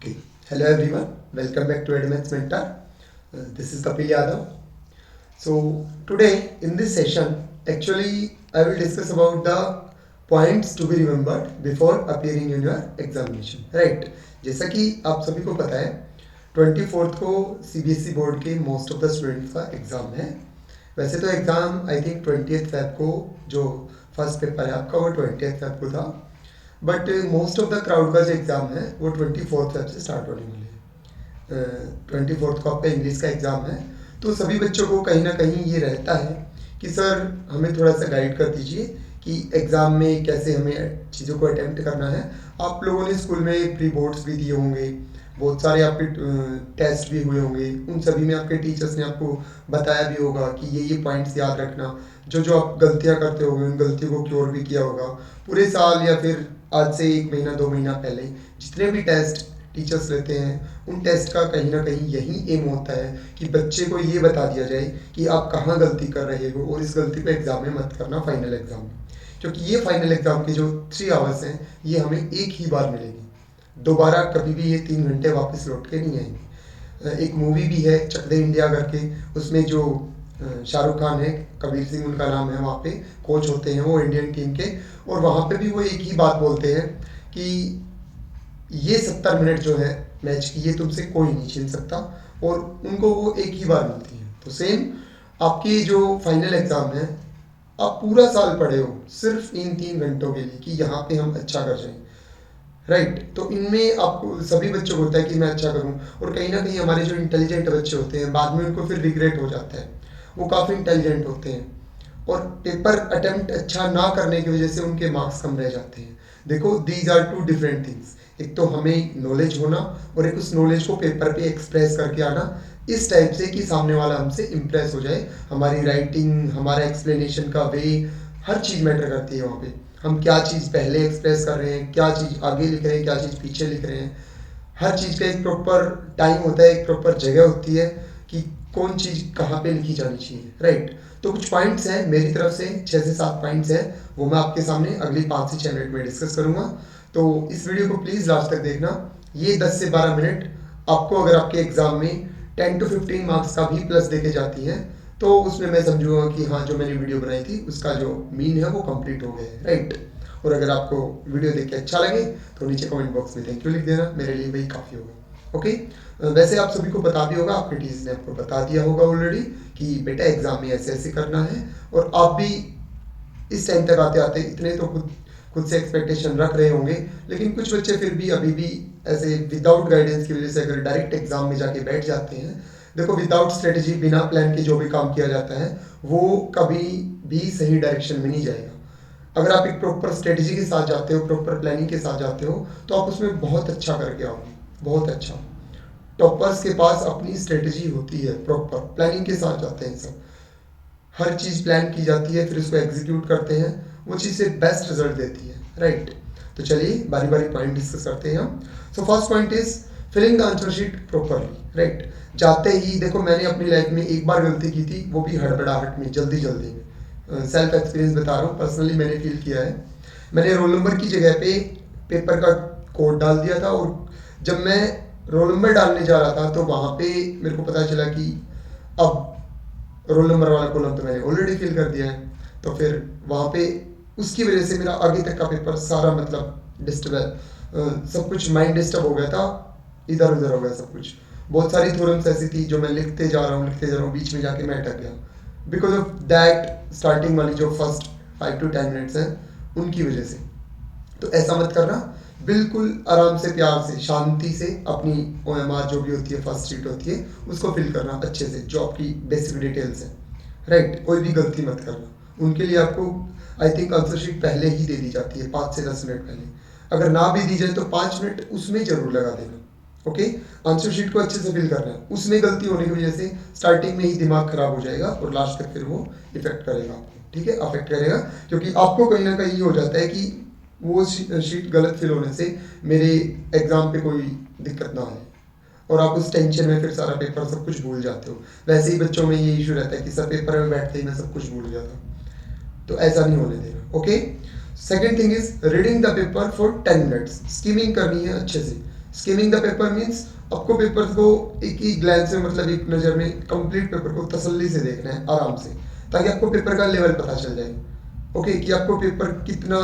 Okay. Hello everyone. Welcome back to Advanced Mentor. This is Kapil Yadav. So today in this session, actually I will discuss about the points to be remembered before appearing in your examination. Right? जैसा कि आप सभी को पता है 24th को CBSE board के most of the students का एग्ज़ाम है. वैसे तो exam I think 20th Feb को जो फर्स्ट पेपर है आपका वो 20th फेब को था, but most of the crowd का जो एग्ज़ाम है वो 24th फेब से स्टार्ट होने वाली है. 24th को आपका इंग्लिश का एग्ज़ाम है, तो सभी बच्चों को कहीं ना कहीं ये रहता है कि सर हमें थोड़ा सा गाइड कर दीजिए कि एग्ज़ाम में कैसे हमें चीज़ों को अटेम्प्ट करना है. आप लोगों ने स्कूल में प्री बोर्ड्स भी दिए होंगे, बहुत सारे आपके टेस्ट भी हुए होंगे, उन सभी में आपके टीचर्स ने आपको बताया भी होगा कि ये पॉइंट्स याद रखना. जो जो आप गलतियां करते होंगे उन गलतियों को क्योर भी किया होगा. पूरे साल या फिर आज से 1 महीना 2 महीना पहले जितने भी टेस्ट टीचर्स लेते हैं उन टेस्ट का कहीं ना कहीं यही एम होता है कि बच्चे को ये बता दिया जाए कि आप कहाँ गलती कर रहे हो और इस गलती को एग्ज़ाम में मत करना फाइनल एग्ज़ाम में. क्योंकि ये फाइनल एग्ज़ाम के जो 3 आवर्स हैं ये हमें एक ही बार मिलेंगे, दोबारा कभी भी ये 3 घंटे वापस लौट के नहीं आएंगे. एक मूवी भी है चक दे इंडिया करके, उसमें जो शाहरुख खान है, कबीर सिंह उनका नाम है, वहाँ पे कोच होते हैं वो इंडियन टीम के, और वहाँ पे भी वो एक ही बात बोलते हैं कि ये 70 मिनट जो है मैच की ये तुमसे कोई नहीं छीन सकता, और उनको वो एक ही बार मिलती है. तो सेम आपकी जो फाइनल एग्ज़ाम है, आप पूरा साल पढ़े हो सिर्फ इन 3 घंटों के लिए कि यहाँ पे हम अच्छा कर जाएं. राइट तो इनमें आपको सभी बच्चों को होता है कि मैं अच्छा करूं, और कहीं ना कहीं हमारे जो इंटेलिजेंट बच्चे होते हैं बाद में उनको फिर रिग्रेट हो जाता है. वो काफ़ी इंटेलिजेंट होते हैं और पेपर अटेम्प्ट अच्छा ना करने की वजह से उनके मार्क्स कम रह जाते हैं. देखो these are two different things. एक तो हमें नॉलेज होना और एक उस नॉलेज को पेपर पे एक्सप्रेस करके आना इस टाइप से कि सामने वाला हमसे इम्प्रेस हो जाए. हमारी राइटिंग, हमारा एक्सप्लेनेशन का वे, हर चीज़ मैटर करती है वहाँ पे. हम क्या चीज़ पहले एक्सप्रेस कर रहे हैं, क्या चीज़ आगे लिख रहे हैं, क्या चीज़ पीछे लिख रहे हैं. हर चीज़ का एक प्रॉपर टाइम होता है, एक प्रॉपर जगह होती है कि कौन चीज़ कहाँ पे लिखी जानी चाहिए. राइट तो कुछ पॉइंट्स हैं मेरी तरफ से, 6 से 7 पॉइंट्स हैं, वो मैं आपके सामने अगली 5 से 6 मिनट में डिस्कस करूँगा. तो इस वीडियो को प्लीज़ लास्ट तक देखना. ये 10 से 12 मिनट आपको अगर आपके एग्ज़ाम में 10 to 15 मार्क्स का भी प्लस देके जाती हैं तो उसमें मैं समझूंगा कि हाँ जो मैंने वीडियो बनाई थी उसका जो मीन है वो कंप्लीट हो गया है. राइट और अगर आपको वीडियो देख के अच्छा लगे तो नीचे कमेंट बॉक्स में थैंक यू लिख देना, मेरे लिए वही काफ़ी होगा. ओके वैसे आप सभी को पता भी होगा, आपके टीचर ने आपको बता दिया होगा ऑलरेडी कि बेटा एग्जाम में ऐसे ऐसे करना है, और आप भी इस टाइम तक आते आते इतने तो खुद से एक्सपेक्टेशन रख रहे होंगे. लेकिन कुछ बच्चे फिर भी अभी भी ऐसे विदाउट गाइडेंस की वजह से अगर डायरेक्ट एग्जाम में जाके बैठ जाते हैं. देखो विदाउट स्ट्रेटजी, बिना प्लान के जो भी काम किया जाता है वो कभी भी सही डायरेक्शन में नहीं जाएगा. अगर आप एक प्रॉपर स्ट्रेटजी के साथ जाते हो, प्रॉपर प्लानिंग के साथ जाते हो, तो आप उसमें बहुत अच्छा करके आओगे, बहुत अच्छा. टॉपर्स के पास अपनी स्ट्रेटजी होती है, प्रॉपर प्लानिंग के साथ जाते हैं सब. हर चीज़ प्लान की जाती है, फिर उसको एग्जीक्यूट करते हैं, वो चीज़ से बेस्ट रिजल्ट देती है. राइट तो चलिए बारी बारी पॉइंट डिस्कस करते हैं हम. So first point is filling the answer sheet properly. Right जाते ही देखो मैंने अपनी लाइफ में एक बार गलती की थी, वो भी हड़बड़ाहट में, जल्दी जल्दी में. सेल्फ एक्सपीरियंस बता रहा हूँ, पर्सनली मैंने फील किया है. मैंने रोल नंबर की जगह पे पेपर का कोड डाल दिया था, और जब मैं रोल नंबर डालने जा रहा था तो वहाँ पे मेरे को पता चला कि अब रोल नंबर वाला कॉलम तो मैंने ऑलरेडी फिल कर दिया है. तो फिर वहाँ पे उसकी वजह से मेरा आगे तक का पेपर सारा मतलब डिस्टर्ब, सब कुछ माइंड डिस्टर्ब हो गया था, इधर उधर हो गया सब कुछ. बहुत सारी थ्योरम्स ऐसी थी जो मैं लिखते जा रहा हूँ बीच में जाके मैं अटक गया बिकॉज ऑफ दैट स्टार्टिंग वाली जो फर्स्ट 5 to 10 मिनट्स हैं उनकी वजह से. तो ऐसा मत करना, बिल्कुल आराम से, प्यार से, शांति से अपनी OMR जो भी होती है, फर्स्ट शीट होती है, उसको फिल करना अच्छे से, जो आपकी बेसिक डिटेल्स हैं. राइट कोई भी गलती मत करना. उनके लिए आपको आई थिंक आंसर शीट पहले ही दे दी जाती है 5 से 10 मिनट पहले. अगर ना भी दी जाए तो 5 मिनट उसमें जरूर लगा देना. ओके आंसर शीट को अच्छे से फिल करना है. उसमें गलती होने की वजह से स्टार्टिंग में ही दिमाग खराब हो जाएगा और लास्ट तक फिर वो इफेक्ट करेगा आपको. ठीक है अफेक्ट करेगा, क्योंकि आपको कहीं ना कहीं ये हो जाता है कि वो शीट गलत फिल होने से मेरे एग्जाम पे कोई दिक्कत ना आए, और आप उस टेंशन में फिर सारा पेपर सब कुछ भूल जाते हो. वैसे ही बच्चों में ये इशू रहता है कि सर पेपर में बैठते ही मैं सब कुछ भूल गया था. तो ऐसा नहीं होने देना. Okay second thing is reading the paper for 10 minutes. Skimming करनी है अच्छे से. स्किमिंग द पेपर मीन्स आपको पेपर को एक ही ग्लैंस में, मतलब एक नज़र में कंप्लीट पेपर को तसल्ली से देखना है आराम से, ताकि आपको पेपर का लेवल पता चल जाए। ओके, कि आपको पेपर कितना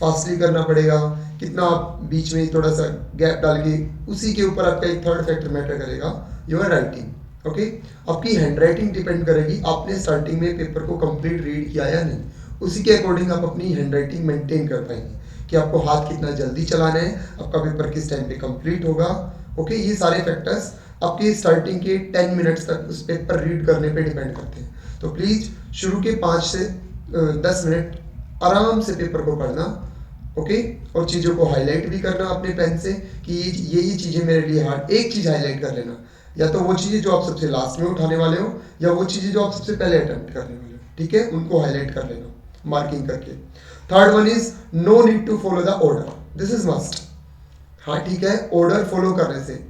फास्टली करना पड़ेगा, कितना आप बीच में थोड़ा सा गैप डाल के, उसी के ऊपर आपका एक थर्ड फैक्टर मैटर करेगा, योर राइटिंग। ओके, आपकी हैंड राइटिंग डिपेंड करेगी आपने स्टार्टिंग में पेपर को कंप्लीट रीड किया या नहीं, उसी के अकॉर्डिंग आप अपनी हैंड राइटिंग मेंटेन कर पाएंगे कि आपको हाथ कितना जल्दी चलाना है, आपका पेपर किस टाइम पे कंप्लीट होगा। ओके, ये सारे फैक्टर्स आपके स्टार्टिंग के 10 मिनट्स तक उस पेपर रीड करने पे डिपेंड करते हैं। तो प्लीज़ शुरू के 5 से 10 मिनट आराम से पेपर को पढ़ना। ओके, और चीज़ों को हाईलाइट भी करना अपने पेन से कि ये चीज़ें मेरे लिए हार्ड, एक चीज़ हाईलाइट कर लेना, या तो वो चीज़ें जो आप सबसे लास्ट में उठाने वाले हो, या वो चीज़ें जो आप सबसे पहले अटेम्प्ट करने वाले हो, ठीक है, उनको हाईलाइट कर लेना मार्किंग करके। Third one is no need to follow the order, this is must. हाँ ठीक है, ऑर्डर फॉलो करने से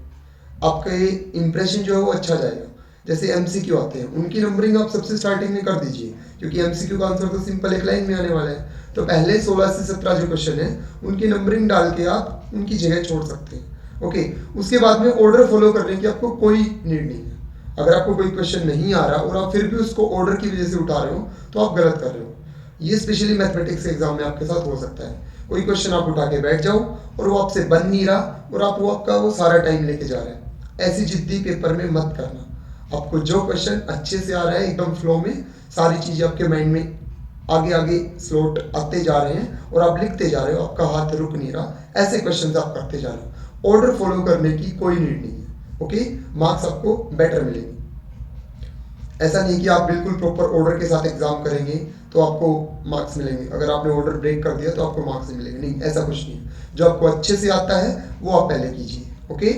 आपका ये इंप्रेशन जो है वो अच्छा जाएगा। जैसे एमसीक्यू आते हैं, उनकी नंबरिंग आप सबसे स्टार्टिंग में कर दीजिए, क्योंकि एमसीक्यू का आंसर तो सिंपल एक लाइन में आने वाला है। तो पहले 16 से 17 जो क्वेश्चन है उनकी नंबरिंग डाल के आप उनकी जगह छोड़ सकते हैं। ओके, उसके बाद में ऑर्डर फॉलो करने की आपको कोई नीड नहीं है। अगर आपको कोई क्वेश्चन नहीं आ रहा और आप फिर भी उसको ऑर्डर की वजह से उठा रहे हो तो आप गलत कर रहे हो। ये स्पेशली मैथमेटिक्स एग्जाम में आपके साथ हो सकता है। कोई क्वेश्चन आप उठा के बैठ जाओ और वो आपसे बन नहीं रहा और आप वो आपका वो सारा टाइम लेके जा रहे हैं। ऐसी जिद्दी पेपर में मत करना। आपको जो क्वेश्चन अच्छे से आ रहा है एकदम फ्लो में, सारी चीज़ें आपके माइंड में आगे आगे स्लोट आते जा रहे हैं और आप लिखते जा रहे हो, आपका हाथ रुक नहीं रहा, ऐसे क्वेश्चन आप करते जा रहे हो। ऑर्डर फॉलो करने की कोई नीड नहीं है। ओके, मार्क्स आपको बेटर मिलेंगे। ऐसा नहीं कि आप बिल्कुल प्रॉपर ऑर्डर के साथ एग्जाम करेंगे तो आपको मार्क्स मिलेंगे, अगर आपने ऑर्डर ब्रेक कर दिया तो आपको मार्क्स नहीं मिलेंगे, नहीं, ऐसा कुछ नहीं है। जो आपको अच्छे से आता है वो आप पहले कीजिए। Okay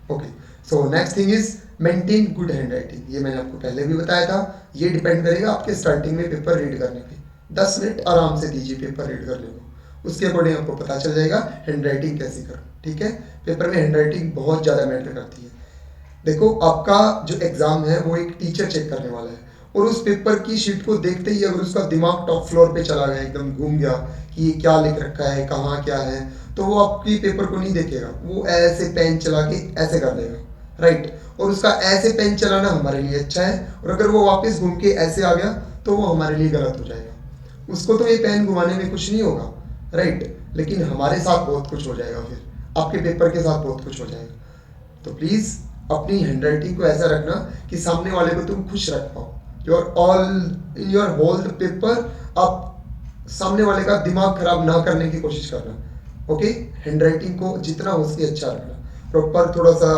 okay, so next thing is maintain good hand writing. ये मैंने आपको पहले भी बताया था, ये डिपेंड करेगा आपके स्टार्टिंग में पेपर रीड करने पे। 10 मिनट आराम से दीजिए पेपर रीड करने को, उसके अकॉर्डिंग आपको पता चल जाएगा हैंड राइटिंग कैसी करो। ठीक है, पेपर में हैंड राइटिंग बहुत ज़्यादा मैटर करती है। देखो, आपका जो एग्जाम है वो एक टीचर चेक करने वाला है, और उस पेपर की शीट को देखते ही अगर उसका दिमाग टॉप फ्लोर पे चला गया, एकदम घूम गया कि ये क्या लिख रखा है, कहाँ क्या है, तो वो आपकी पेपर को नहीं देखेगा, वो ऐसे पेन चला के ऐसे कर देगा, राइट। और उसका ऐसे पेन चलाना हमारे लिए अच्छा है, और अगर वो वापस घूम के ऐसे आ गया तो वो हमारे लिए गलत हो जाएगा। उसको तो ये पेन घुमाने में कुछ नहीं होगा, राइट, लेकिन हमारे साथ बहुत कुछ हो जाएगा, फिर आपके पेपर के साथ बहुत कुछ हो जाएगा। तो प्लीज़ अपनी हैंडराइटिंग को ऐसा रखना कि सामने वाले को तुम खुश रख पाओ। Your all in your whole paper, आप सामने वाले का दिमाग खराब ना करने की कोशिश करना। ओके, हैंडराइटिंग को जितना हो सके अच्छा रखना, प्रॉपर थोड़ा सा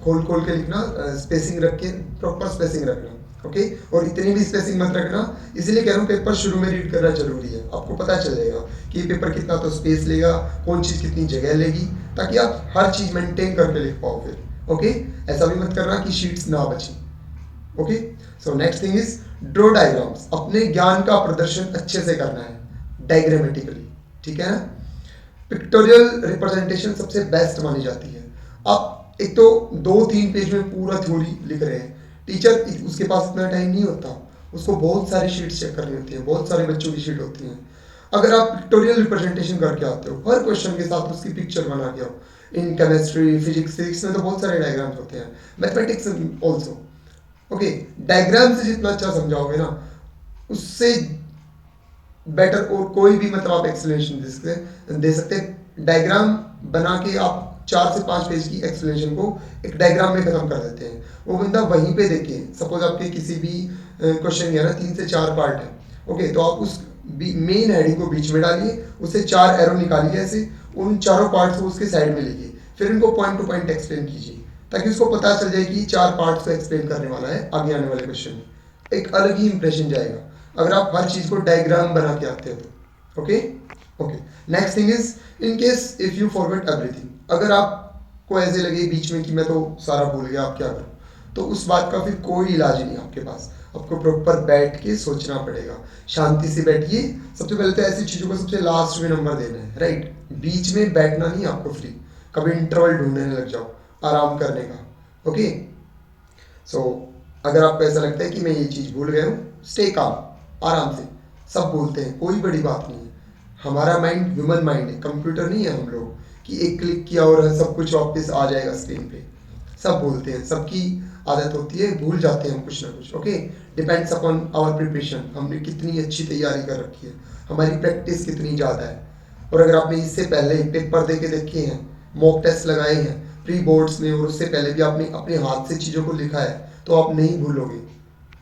खोल खोल के लिखना, स्पेसिंग रख के प्रॉपर स्पेसिंग रखना। ओके, और इतनी भी स्पेसिंग मत रखना, इसलिए कह रहा हूँ पेपर शुरू में रीड करना जरूरी है। आपको पता चल जाएगा कि ये पेपर कितना तो स्पेस लेगा, कौन चीज़ कितनी जगह लेगी, ताकि आप हर चीज़ मेंटेन करके लिख पाओ फिर। ओके, ऐसा भी मत करना कि शीट्स ना बची। Okay, so next thing is draw diagrams. अपने ज्ञान का प्रदर्शन अच्छे से करना है डायग्रामेटिकली, ठीक है ना। पिक्टोरियल रिप्रेजेंटेशन सबसे बेस्ट मानी जाती है। आप एक तो 2-3 पेज में पूरा थ्योरी लिख रहे हैं, टीचर उसके पास इतना टाइम नहीं होता, उसको बहुत सारी शीट्स चेक करनी होती है, बहुत सारे बच्चों की शीट होती हैं। अगर आप पिक्टोरियल रिप्रेजेंटेशन करके आते हो, हर क्वेश्चन के साथ उसकी पिक्चर बना के आओ। इन केमिस्ट्री, फिजिक्स में तो बहुत सारे डायग्राम्स होते हैं, मैथमेटिक्स ऑल्सो। ओके, डायग्राम से जितना अच्छा समझाओगे ना, उससे बेटर और कोई भी मतलब आप एक्सप्लेनेशन दे सकते हैं। डायग्राम बना के आप 4 से 5 पेज की एक्सप्लेनेशन को एक डायग्राम में खत्म कर देते हैं। वो बंदा वहीं पे देखे, सपोज आपके किसी भी क्वेश्चन है ना 3 से 4 पार्ट है, ओके, तो आप उस मेन हेडिंग को बीच में डालिए, उससे 4 एरो निकालिए ऐसे, उन चारों पार्ट्स को उसके साइड में लिखिए, फिर इनको पॉइंट टू पॉइंट एक्सप्लेन कीजिए, ताकि उसको पता चल जाए कि 4 पार्ट्स को एक्सप्लेन करने वाला है आगे आने वाले क्वेश्चन में। एक अलग ही इंप्रेशन जाएगा अगर आप हर चीज़ को डायग्राम बना के आते हो तो। Okay okay, next thing is in case if you forget everything, अगर आपको ऐसे लगे बीच में कि मैं तो सारा भूल गया, आप क्या करूँ, तो उस बात का फिर कोई इलाज नहीं आपके पास। आपको प्रॉपर बैठ के सोचना पड़ेगा, शांति से बैठिए। सबसे पहले तो ऐसी चीज़ों को सबसे लास्ट में नंबर देना है, राइट। बीच में बैठना नहीं आपको फ्री, कभी इंटरवल ढूंढने लग जाओ आराम करने का। ओके, सो अगर आपको ऐसा लगता है कि मैं ये चीज़ भूल गया हूँ, स्टे काम, आराम से, सब बोलते हैं, कोई बड़ी बात नहीं है। हमारा माइंड ह्यूमन माइंड है, कंप्यूटर नहीं है हम लोग, कि एक क्लिक किया और सब कुछ वापस आ जाएगा स्क्रीन पे। सब बोलते हैं, सबकी आदत होती है, भूल जाते हैं हम कुछ ना कुछ। Okay, depends upon our preparation, हमने कितनी अच्छी तैयारी कर रखी है, हमारी प्रैक्टिस कितनी ज़्यादा है। और अगर आपने इससे पहले पेपर दे के देखे हैं, मॉक टेस्ट लगाए हैं प्री बोर्ड्स में, और उससे पहले भी आपने अपने हाथ से चीज़ों को लिखा है, तो आप नहीं भूलोगे,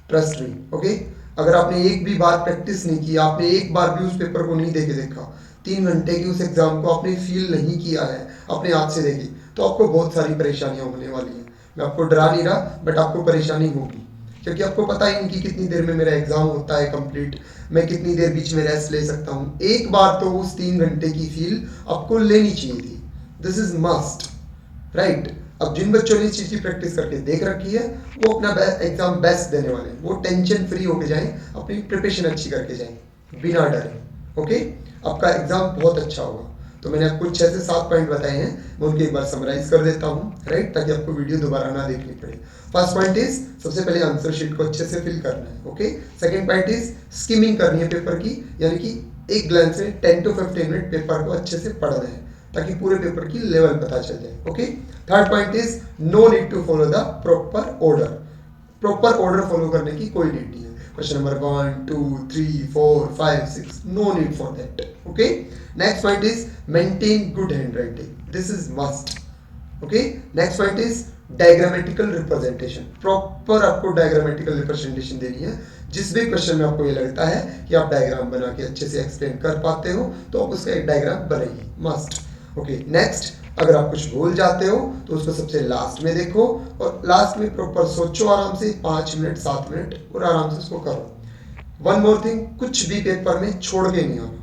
ट्रस्ट मी। ओके, अगर आपने एक भी बार प्रैक्टिस नहीं की, आपने एक बार भी उस पेपर को नहीं दे के देखा, 3 घंटे की उस एग्ज़ाम को आपने फील नहीं किया है अपने हाथ से देखी, तो आपको बहुत सारी परेशानियां होने वाली हैं। मैं आपको डरा नहीं रहा, बट आपको परेशानी होगी, क्योंकि आपको पता ही नहीं कि कितनी देर में मेरा एग्ज़ाम होता है कंप्लीट, मैं कितनी देर बीच में रेस्ट ले सकता हूँ। एक बार तो उस 3 घंटे की फील आपको लेनी चाहिए थी। This is must, right. अब जिन बच्चों ने इस चीज़ की प्रैक्टिस करके देख रखी है, वो अपना एग्ज़ाम बेस्ट देने वाले हैं, वो टेंशन फ्री होके जाएं, अपनी प्रिपरेशन अच्छी करके जाएं बिना डरे। ओके, आपका एग्ज़ाम बहुत अच्छा होगा। तो मैंने आपको 6 से 7 पॉइंट बताए हैं, मैं उनके एक बार समराइज कर देता हूँ, राइट, ताकि आपको वीडियो दोबारा ना देखनी पड़े। फर्स्ट पॉइंट इज, सबसे पहले आंसर शीट को अच्छे से फिल करना है। Okay, second point is skimming करनी है पेपर की, यानी कि एक ग्लांस में 10 to 15 मिनट पेपर को अच्छे से पढ़ना है, ताकि पूरे पेपर की लेवल पता चल जाए। Okay, third point is no need to follow the proper order. Proper order follow करने की कोई नीड नहीं है। Question number 1 2 3 4 5 6, no need for that. Okay, next point is maintain good handwriting, this is must. Okay, next point is diagrammatical representation, proper आपको diagrammatical representation देनी है। जिस भी क्वेश्चन में आपको ये लगता है कि आप डायग्राम बना के अच्छे से एक्सप्लेन कर पाते हो, तो आप उसका एक डायग्राम बनाइए, मस्ट। ओके, नेक्स्ट, अगर आप कुछ भूल जाते हो तो उसको सबसे लास्ट में देखो, और लास्ट में प्रॉपर सोचो आराम से 5 मिनट 7 मिनट, और आराम से उसको करो। वन मोर थिंग, कुछ भी पेपर में छोड़ के नहीं आना,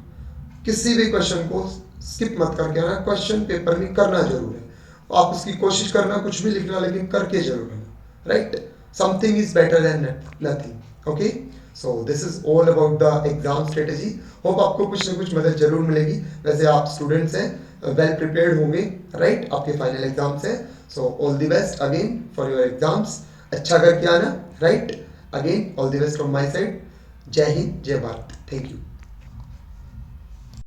किसी भी क्वेश्चन को स्किप मत करके आना, क्वेश्चन पेपर में करना जरूर है। आप उसकी कोशिश करना, कुछ भी लिखना, लेकिन करके जरूर आना, right. Something is better than nothing. Okay, so this is all about the exam strategy. Hope आपको कुछ ना कुछ मदद जरूर मिलेगी। वैसे आप स्टूडेंट्स हैं, वेल प्रिपेयर्ड होंगे, राइट, आपके फाइनल एग्जाम्स हैं। So all the best again for your exams, अच्छा करके आना, right. Again all the best from my side. जय हिंद, जय भारत, थैंक यू।